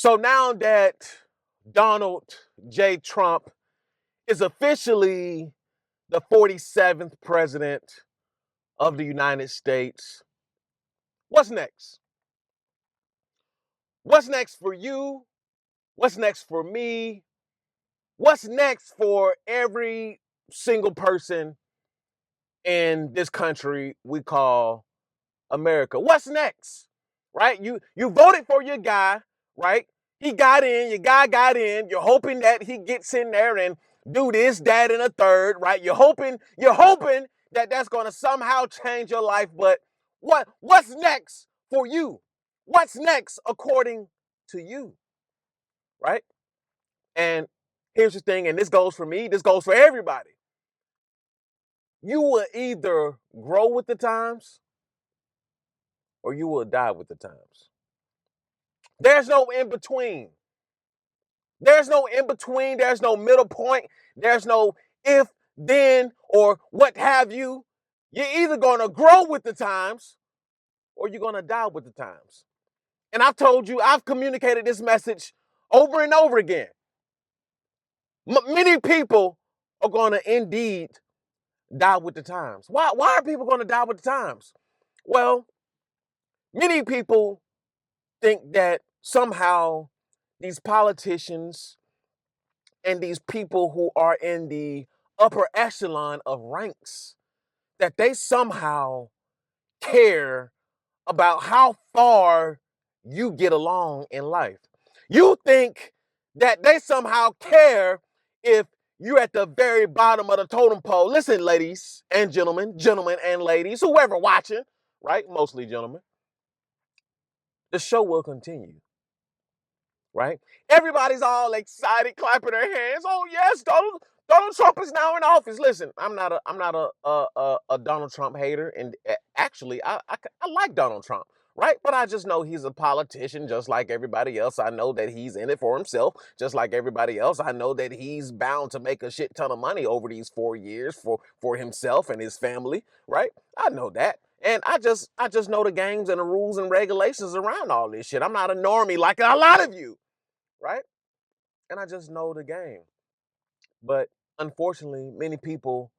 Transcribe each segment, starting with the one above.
So now that Donald J. Trump is officially the 47th president of the United States, what's next? What's next for you? What's next for me? What's next for every single person in this country we call America? What's next? Right? You voted for your guy, right? He got in, your guy got in. You're hoping that he gets in there and do this, that, and a third, right? You're hoping that that's going to somehow change your life. But what's next for you? What's next according to you, right? And here's the thing, and this goes for me, this goes for everybody. You will either grow with the times or you will die with the times. There's no in between. There's no in between. There's no middle point. There's no if, then, or what have you. You're either going to grow with the times or you're going to die with the times. And I've told you, I've communicated this message over and over again. Many people are going to indeed die with the times. Why are people going to die with the times? Well, many people think that somehow these politicians and these people who are in the upper echelon of ranks, that they somehow care about how far you get along in life. You think that they somehow care if you're at the very bottom of the totem pole. Listen, ladies and gentlemen and ladies, whoever watching, right? Mostly gentlemen. The show will continue, right? Everybody's all excited, clapping their hands. Oh yes, Donald Trump is now in office. Listen, I'm not a Donald Trump hater, and actually, I like Donald Trump, right? But I just know he's a politician, just like everybody else. I know that he's in it for himself, just like everybody else. I know that he's bound to make a shit ton of money over these 4 years for himself and his family, right? I know that. And I just know the games and the rules and regulations around all this shit. I'm not a normie like a lot of you, right? And I just know the game. But unfortunately, many people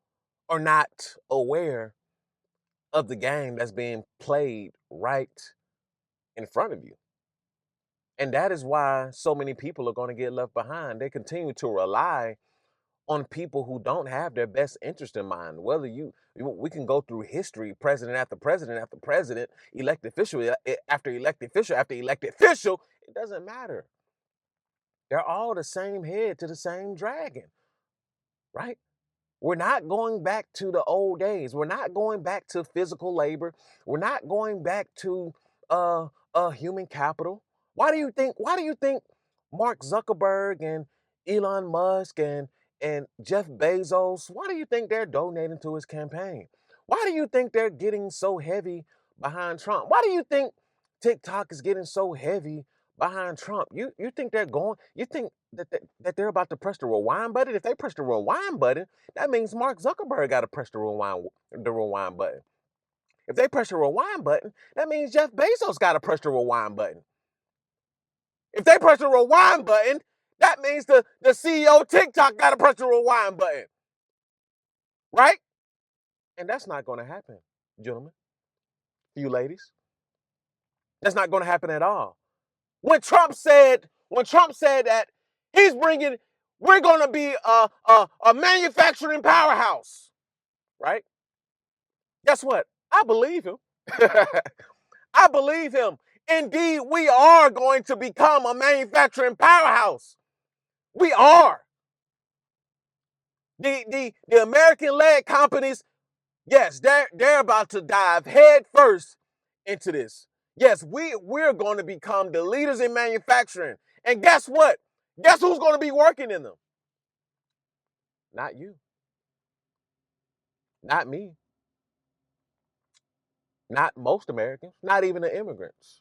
are not aware of the game that's being played right in front of you. And that is why so many people are going to get left behind. They continue to rely on people who don't have their best interest in mind. We can go through history, president after president after president, elected official after elected official after elected official. It doesn't matter. They're all the same head to the same dragon, right? We're not going back to the old days. We're not going back to physical labor. We're not going back to human capital. Why do you think Mark Zuckerberg and Elon Musk and Jeff Bezos, why do you think they're donating to his campaign? Why do you think they're getting so heavy behind Trump? Why do you think TikTok is getting so heavy behind Trump? You think you think that they're about to press the rewind button? If they press the rewind button, that means Mark Zuckerberg got to press the rewind button. If they press the rewind button, that means Jeff Bezos got to press the rewind button. If they press the rewind button, that means the CEO of TikTok got to press the rewind button, right? And that's not going to happen, gentlemen, you ladies. That's not going to happen at all. When Trump said that we're going to be a manufacturing powerhouse, right? Guess what? I believe him. I believe him. Indeed, we are going to become a manufacturing powerhouse. We are. The American-led companies, yes, they're about to dive head first into this. Yes, we're going to become the leaders in manufacturing. And guess what? Guess who's going to be working in them? Not you, not me, not most Americans, not even the immigrants.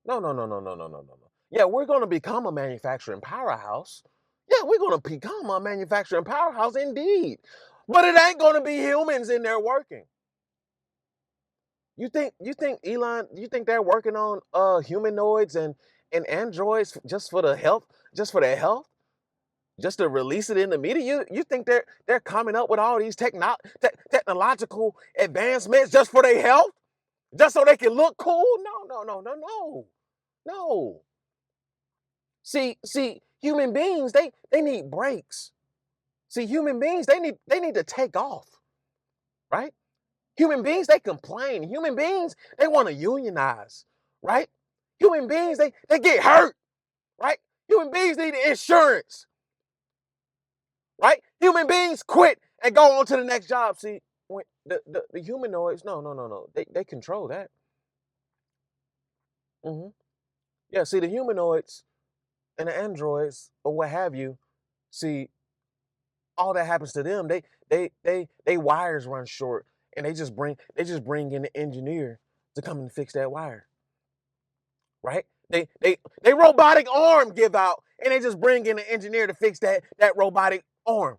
No, no, no, no, no, no, no, no, no. Yeah, we're going to become a manufacturing powerhouse. Yeah, we're going to become a manufacturing powerhouse indeed. But it ain't going to be humans in there working. You think Elon, you think they're working on humanoids and androids just for the health, just for their health, just to release it in the media? You think they're coming up with all these technological advancements just for their health? Just so they can look cool? No, no, no, no, no. No. See, human beings, they need breaks. See, human beings, they need to take off, right? Human beings, they complain. Human beings, they want to unionize, right? Human beings, they get hurt, right? Human beings need insurance, right? Human beings quit and go on to the next job. See, when the humanoids, no, no, no, no. They control that. Hmm. Yeah, see, the humanoids and the androids or what have you, see, all that happens to them, they wires run short and they just bring in the engineer to come and fix that wire, right? They robotic arm give out and they just bring in an engineer to fix that robotic arm.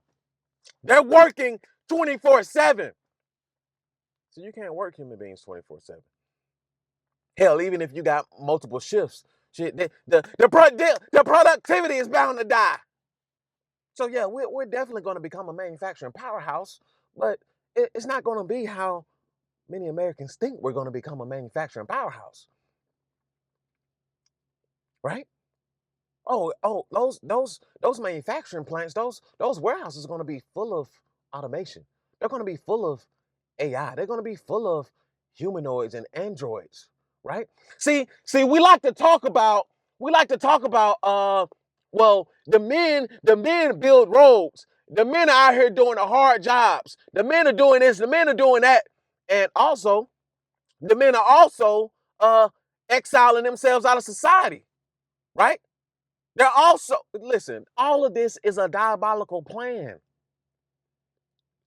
They're working 24/7. So you can't work human beings 24/7. Hell, even if you got multiple shifts, shit, the productivity is bound to die. So yeah, we're definitely going to become a manufacturing powerhouse, but it's not going to be how many Americans think we're going to become a manufacturing powerhouse, right? Oh, those manufacturing plants, those warehouses are going to be full of automation. They're going to be full of AI. They're going to be full of humanoids and androids, right? See, we like to talk about well, the men build roads. The men are out here doing the hard jobs. The men are doing this, the men are doing that. And also, the men are also exiling themselves out of society, right? They're also, listen, all of this is a diabolical plan.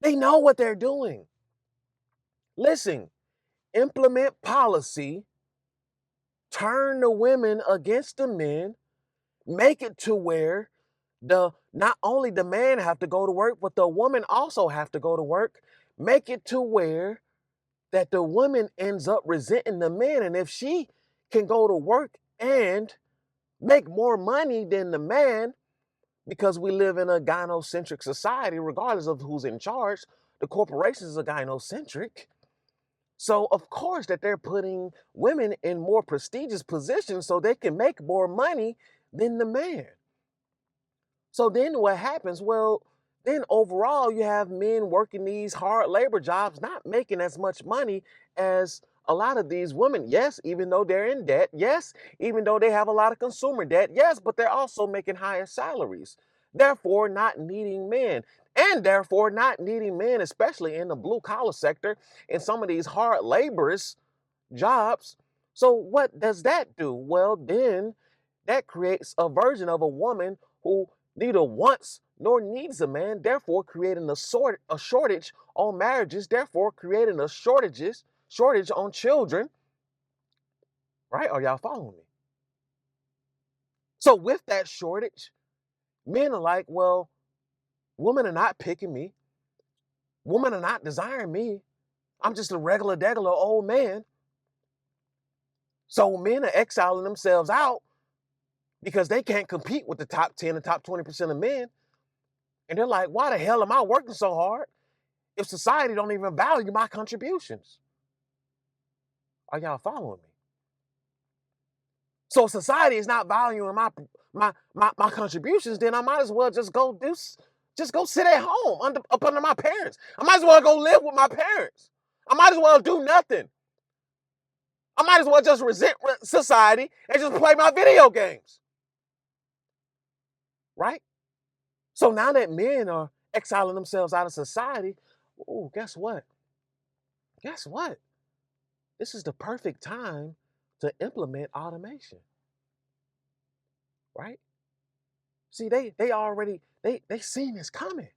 They know what they're doing. Listen, implement policy, turn the women against the men, make it to where the not only the man have to go to work, but the woman also have to go to work. Make it to where that the woman ends up resenting the man. And if she can go to work and make more money than the man, because we live in a gynocentric society, regardless of who's in charge, the corporations are gynocentric. So of course that they're putting women in more prestigious positions so they can make more money than the man. So then what happens? Well, then overall you have men working these hard labor jobs, not making as much money as a lot of these women. Yes, even though they're in debt. Yes, even though they have a lot of consumer debt. Yes, but they're also making higher salaries. Therefore, not needing men. And therefore, not needing men, especially in the blue collar sector, in some of these hard laborers jobs. So what does that do? Well, then that creates a version of a woman who neither wants nor needs a man, therefore creating a shortage on marriages, therefore creating a shortage on children, right? Are y'all following me? So with that shortage, men are like, well, women are not picking me. Women are not desiring me. I'm just a degular old man. So men are exiling themselves out because they can't compete with the top 10, the top 20% of men. And they're like, why the hell am I working so hard if society don't even value my contributions? Are y'all following me? So society is not valuing my contributions, then I might as well just go sit at home up under my parents. I might as well go live with my parents. I might as well do nothing. I might as well just resent society and just play my video games. Right? So now that men are exiling themselves out of society, oh, guess what? Guess what? This is the perfect time to implement automation. Right? See, they already they seen this coming.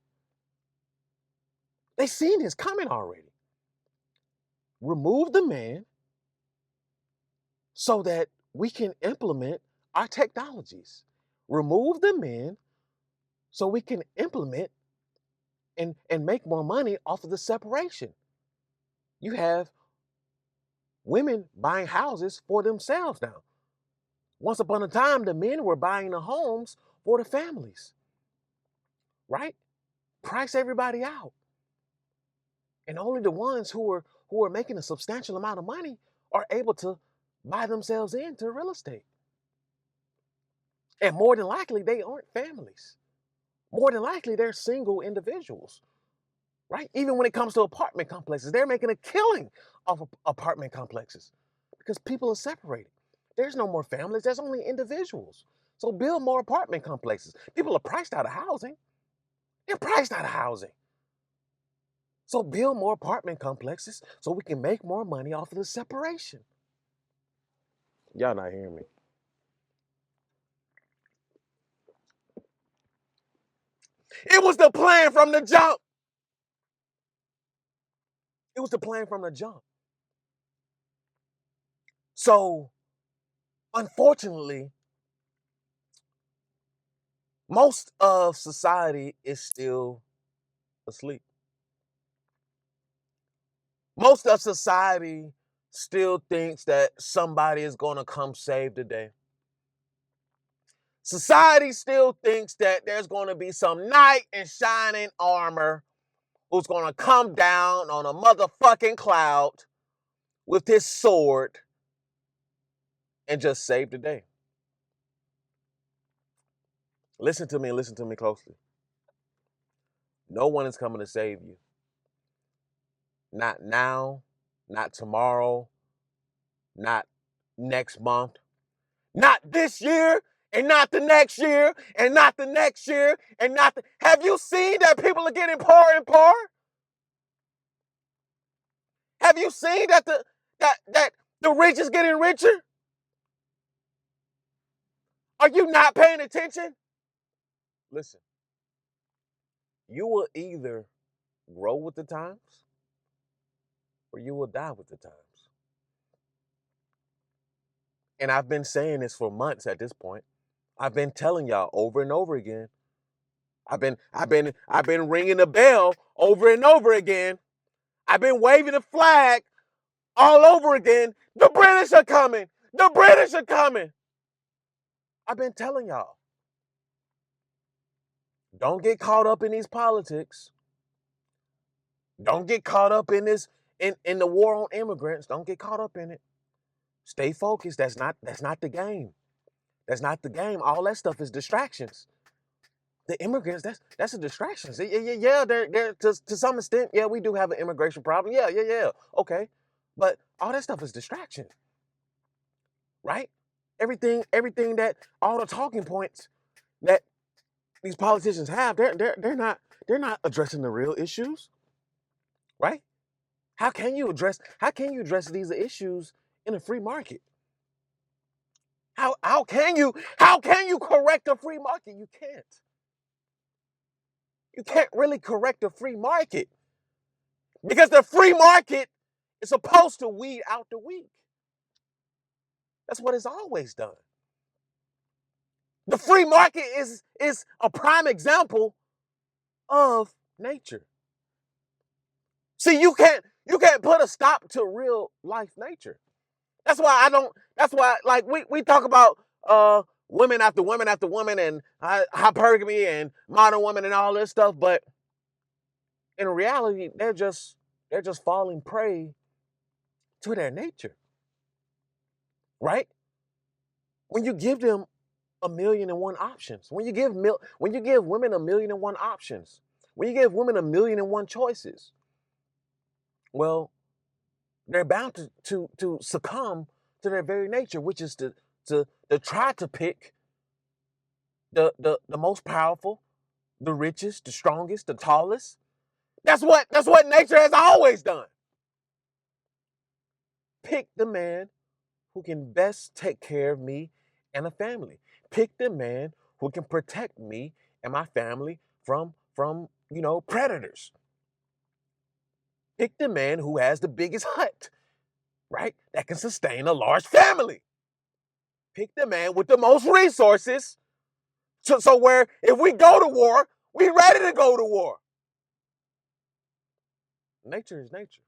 They seen this coming already. Remove the man so that we can implement our technologies. Remove the men so we can implement and make more money off of the separation. You have women buying houses for themselves now. Once upon a time, the men were buying the homes for the families, right? Price everybody out. And only the ones who are making a substantial amount of money are able to buy themselves into real estate. And more than likely, they aren't families. More than likely, they're single individuals, right? Even when it comes to apartment complexes, they're making a killing off of apartment complexes because people are separated. There's no more families, there's only individuals. So build more apartment complexes. People are priced out of housing. They're priced out of housing. So build more apartment complexes so we can make more money off of the separation. Y'all not hearing me. It was the plan from the jump. It was the plan from the jump. So, unfortunately, most of society is still asleep. Most of society still thinks that somebody is going to come save the day. Society still thinks that there's going to be some knight in shining armor who's going to come down on a motherfucking cloud with his sword and just save the day. Listen to me and listen to me closely. No one is coming to save you. Not now, not tomorrow, not next month, not this year, and not the next year, and not the next year, and not the... Have you seen that people are getting poorer and poorer? Have you seen that the rich is getting richer? Are you not paying attention? Listen, you will either grow with the times or you will die with the times. And I've been saying this for months at this point. I've been telling y'all over and over again. I've been ringing the bell over and over again. I've been waving the flag all over again. The British are coming. The British are coming. I've been telling y'all. Don't get caught up in these politics. Don't get caught up in this in the war on immigrants. Don't get caught up in it. Stay focused. That's not the game. That's not the game. All that stuff is distractions. The immigrants, that's a distraction. Yeah, they're to some extent, yeah, we do have an immigration problem. Yeah. Okay. But all that stuff is distraction. Right? Everything that all the talking points that these politicians have, they're not addressing the real issues. Right? How can you address these issues in a free market? How can you correct a free market? You can't. You can't really correct a free market because the free market is supposed to weed out the weak. That's what it's always done. The free market is a prime example of nature. See, you can't put a stop to real life nature. That's why like we talk about women after women after women and hypergamy and modern women and all this stuff, but in reality, they're just falling prey to their nature. Right? When you give them a million and one options, when you give women a million and one options, when you give women a million and one choices, well, they're bound to succumb to their very nature, which is to try to pick the most powerful, the richest, the strongest, the tallest. That's what nature has always done. Pick the man who can best take care of me and a family. Pick the man who can protect me and my family from predators. Pick the man who has the biggest hut, right? That can sustain a large family. Pick the man with the most resources. So where if we go to war, we ready to go to war. Nature is nature.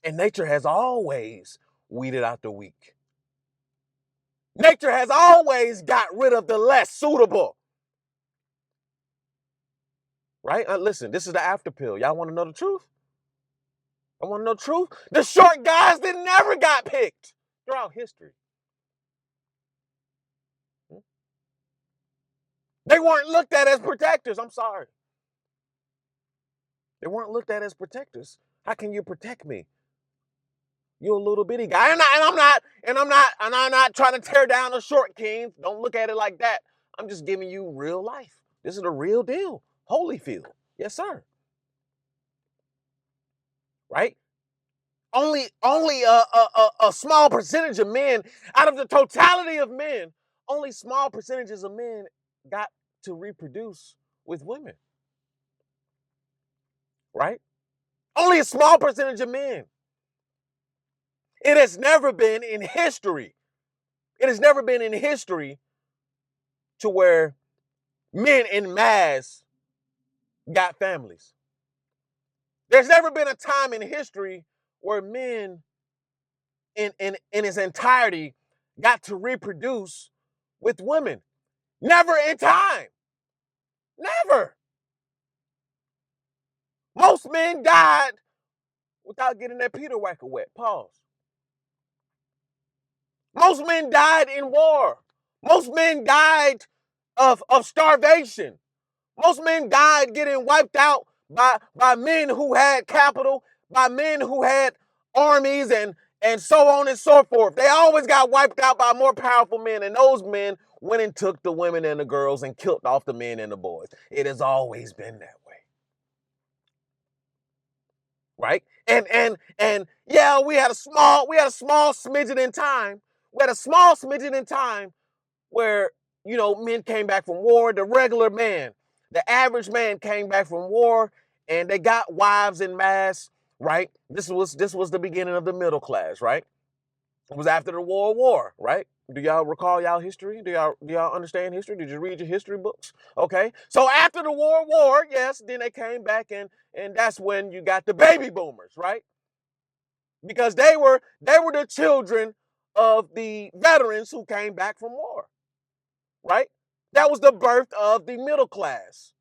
And nature has always weeded out the weak. Nature has always got rid of the less suitable. Right? Listen, this is the after pill. Y'all want to know the truth? I want to know the truth. The short guys that never got picked throughout history. They weren't looked at as protectors. I'm sorry. They weren't looked at as protectors. How can you protect me? You're a little bitty guy. And I'm not trying to tear down the short king. Don't look at it like that. I'm just giving you real life. This is the real deal. Holyfield. Yes, sir. Right? Only a small percentage of men, out of the totality of men, only small percentages of men got to reproduce with women. Right? Only a small percentage of men. It has never been in history. It has never been in history to where men in mass got families. There's never been a time in history where men in its entirety got to reproduce with women. Never in time. Never. Most men died without getting their Peter Whacker wet. Pause. Most men died in war. Most men died of starvation. Most men died getting wiped out by men who had capital, by men who had armies and so on and so forth. They always got wiped out by more powerful men, and those men went and took the women and the girls and killed off the men and the boys. It has always been that way. Right? And yeah, we had a small smidgen in time. We had a small smidgen in time where, men came back from war. The regular man, the average man came back from war and they got wives in mass, right? This was the beginning of the middle class, right? It was after the World War, right? Do y'all recall y'all history? Do y'all understand history? Did you read your history books? Okay. So after the World War, yes, then they came back and that's when you got the baby boomers, right? Because they were the children of the veterans who came back from war. Right? That was the birth of the middle class,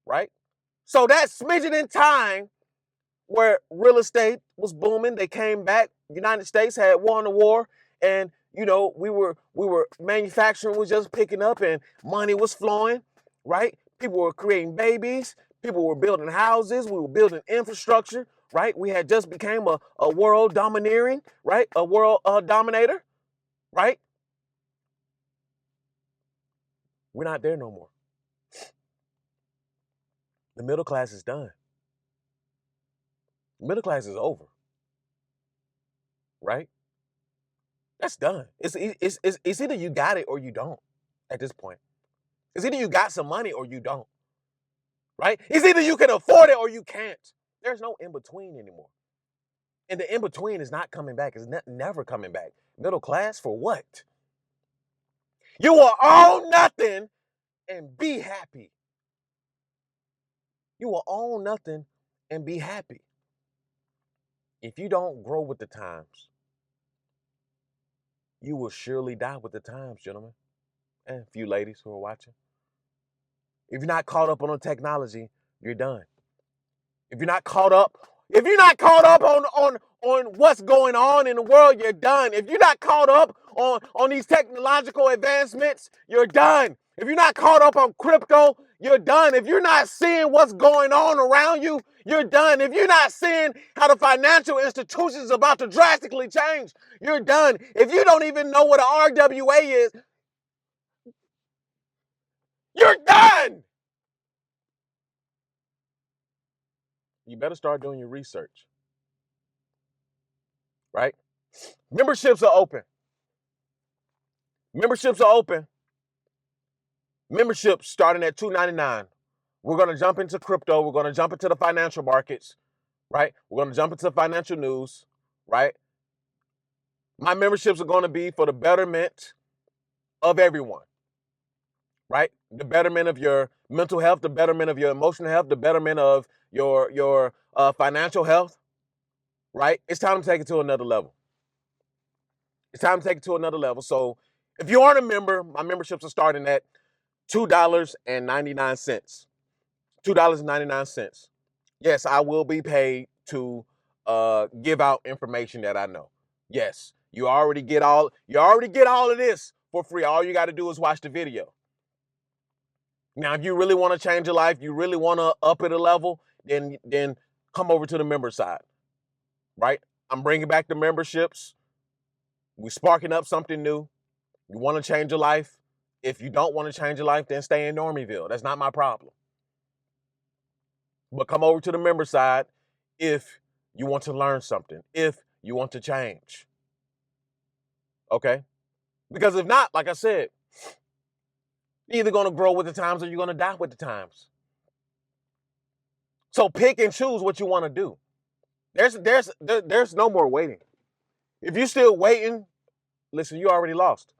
right? So that smidgen in time where real estate was booming, they came back. The United States had won the war, and we were manufacturing was just picking up, and money was flowing, right? People were creating babies, people were building houses, we were building infrastructure, right? We had just became a world domineering, right? A world dominator, right? We're not there no more. The middle class is done. The middle class is over. Right? That's done. It's either you got it or you don't at this point. It's either you got some money or you don't. Right? It's either you can afford it or you can't. There's no in between anymore. And the in between is not coming back. It's never coming back. Middle class for what? You will own nothing and be happy. You will own nothing and be happy. If you don't grow with the times, you will surely die with the times, gentlemen, and a few ladies who are watching. If you're not caught up on the technology, you're done. If you're not caught up on what's going on in the world, you're done. If you're not caught up on these technological advancements, you're done. If you're not caught up on crypto, you're done. If you're not seeing what's going on around you, you're done. If you're not seeing how the financial institutions is about to drastically change, you're done. If you don't even know what an RWA is, you're done. You better start doing your research. Right? Memberships are open. Memberships are open. Memberships starting at $2.99. We're going to jump into crypto. We're going to jump into the financial markets, right? We're going to jump into financial news, right? My memberships are going to be for the betterment of everyone, right? The betterment of your mental health, the betterment of your emotional health, the betterment of your financial health, right? It's time to take it to another level. It's time to take it to another level. So If you aren't a member, my memberships are starting at $2.99. $2.99. Yes, I will be paid to give out information that I know. Yes, you already get all of this for free. All you got to do is watch the video. Now, if you really want to change your life, you really want to up it a level, then come over to the member side, right? I'm bringing back the memberships. We're sparking up something new. You want to change your life? If you don't want to change your life, then stay in Normieville. That's not my problem. But come over to the member side if you want to learn something, if you want to change. Okay? Because if not, like I said, you're either going to grow with the times or you're going to die with the times. So pick and choose what you want to do. There's no more waiting. If you're still waiting, listen, you already lost.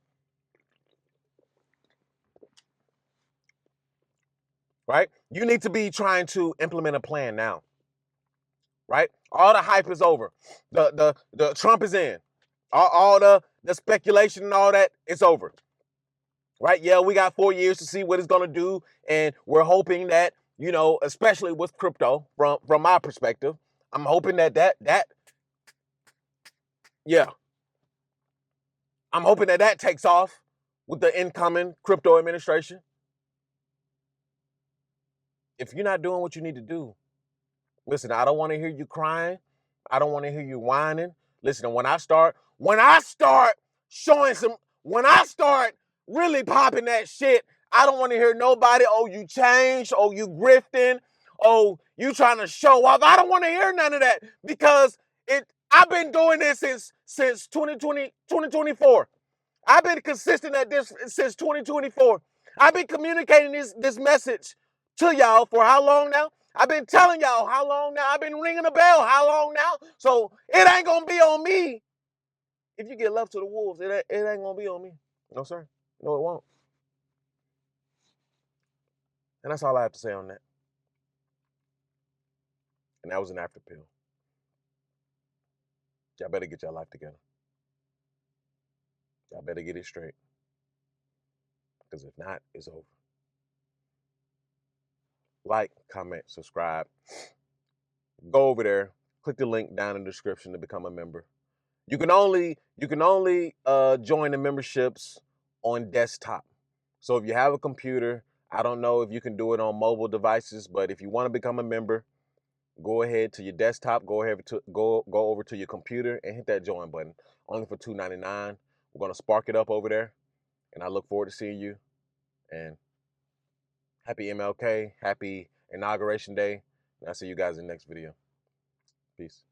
Right? You need to be trying to implement a plan now. Right? All the hype is over. The Trump is in. All the speculation and all that, it's over. Right? Yeah, we got 4 years to see what it's gonna do, and we're hoping that, especially with crypto, from my perspective, I'm hoping that yeah, I'm hoping that takes off with the incoming crypto administration. If you're not doing what you need to do, listen, I don't want to hear you crying. I don't want to hear you whining. Listen, when I start showing when I start really popping that shit, I don't want to hear nobody, oh, you changed, oh, you grifting, oh, you trying to show off. I don't want to hear none of that because I've been doing this since 2024. I've been consistent at this since 2024. I've been communicating this message to y'all for how long now? I've been telling y'all how long now? I've been ringing a bell how long now? So it ain't gonna be on me. If you get left to the wolves, it ain't gonna be on me. No, sir. No, it won't. And that's all I have to say on that. And that was an after pill. Y'all better get your life together. Y'all better get it straight. Because if not, it's over. Like, comment, subscribe. Go over there, click the link down in the description to become a member. You can only join the memberships on desktop. So if you have a computer, I don't know if you can do it on mobile devices, but if you want to become a member, go ahead to your desktop, go over to your computer and hit that join button. Only for $2.99. We're gonna spark it up over there, and I look forward to seeing you. And happy MLK, happy Inauguration Day. And I'll see you guys in the next video. Peace.